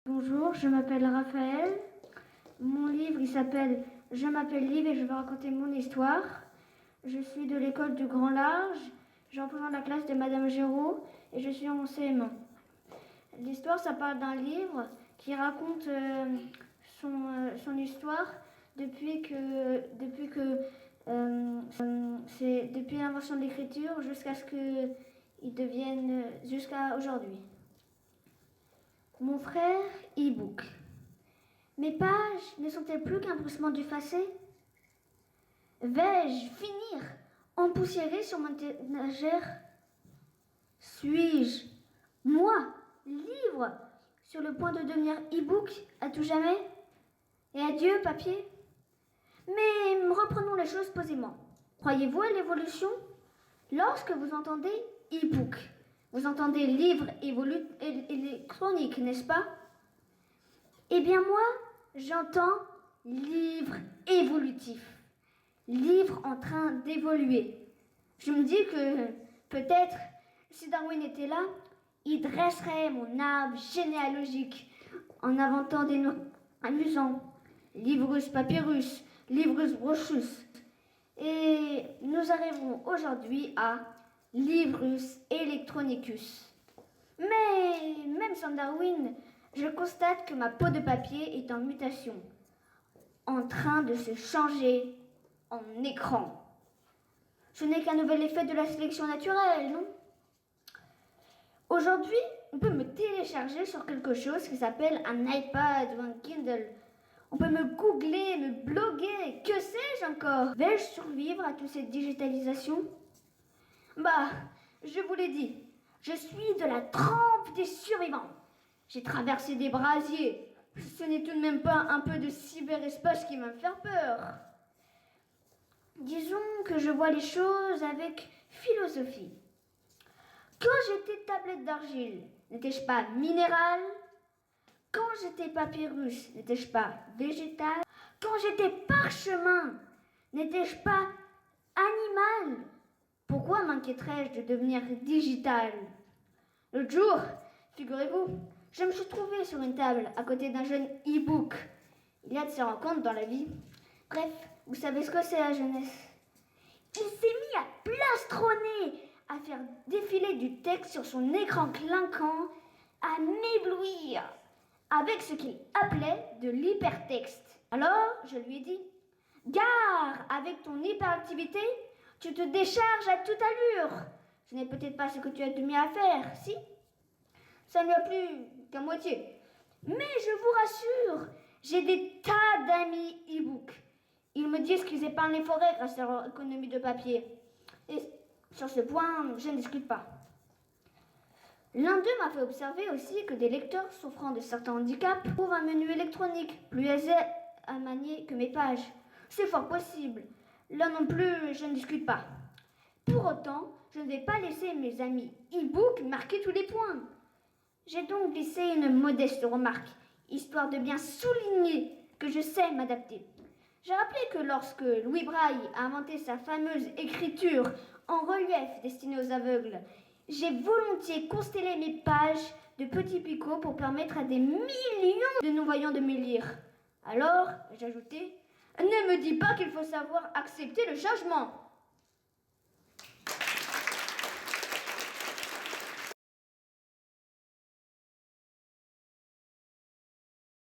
Bonjour, je m'appelle Raphaël. Mon livre, il s'appelle Je m'appelle Liv et je vais raconter mon histoire. Je suis de l'école du Grand Large. Je représente la classe de Madame Géraud et je suis en CM1. L'histoire, ça parle d'un livre qui raconte son histoire depuis l'invention de l'écriture jusqu'à ce qu'il devienne jusqu'à aujourd'hui. Mon frère, e-book. Mes pages ne sont-elles plus qu'un bruissement du passé? Vais-je finir empoussiéré sur mon étagère? Suis-je, moi, livre, sur le point de devenir e-book à tout jamais? Et adieu, papier? Mais reprenons les choses posément. Croyez-vous à l'évolution? Lorsque vous entendez e-book, vous entendez livre électronique, n'est-ce pas? Eh bien moi, j'entends livre évolutif, livre en train d'évoluer. Je me dis que peut-être, si Darwin était là, il dresserait mon arbre généalogique en inventant des noms amusants. Livrus papyrus, livrus brochus. Et nous arrivons aujourd'hui à Livrus electronicus. Mais même sans Darwin, je constate que ma peau de papier est en mutation, en train de se changer en écran. Ce n'est qu'un nouvel effet de la sélection naturelle, non? Aujourd'hui, on peut me télécharger sur quelque chose qui s'appelle un iPad ou un Kindle. On peut me googler, me bloguer, que sais-je encore? Vais-je survivre à toute cette digitalisation? Bah, je vous l'ai dit, je suis de la trempe des survivants. J'ai traversé des brasiers. Ce n'est tout de même pas un peu de cyberespace qui va me faire peur. Disons que je vois les choses avec philosophie. Quand j'étais tablette d'argile, n'étais-je pas minéral? Quand j'étais papyrus, n'étais-je pas végétal? Quand j'étais parchemin, n'étais-je pas animal? Pourquoi m'inquiéterais-je de devenir digital? L'autre jour, figurez-vous, je me suis trouvée sur une table à côté d'un jeune e-book. Il y a de ces rencontres dans la vie. Bref, vous savez ce que c'est la jeunesse. Il s'est mis à plastronner, à faire défiler du texte sur son écran clinquant, à m'éblouir avec ce qu'il appelait de l'hypertexte. Alors, je lui ai dit, gare avec ton hyperactivité, tu te décharges à toute allure. Ce n'est peut-être pas ce que tu as de mieux à faire, si? Ça ne lui a plu qu'à moitié. Mais je vous rassure, j'ai des tas d'amis e-book. Ils me disent qu'ils épargnent les forêts grâce à leur économie de papier. Et sur ce point, je ne discute pas. L'un d'eux m'a fait observer aussi que des lecteurs souffrant de certains handicaps trouvent un menu électronique plus aisé à manier que mes pages. C'est fort possible. Là non plus, je ne discute pas. Pour autant, je ne vais pas laisser mes amis e-book marquer tous les points. J'ai donc glissé une modeste remarque, histoire de bien souligner que je sais m'adapter. J'ai rappelé que lorsque Louis Braille a inventé sa fameuse écriture en relief destinée aux aveugles, j'ai volontiers constellé mes pages de petits picots pour permettre à des millions de non-voyants de me lire. Alors, j'ai ajouté, ne me dis pas qu'il faut savoir accepter le changement.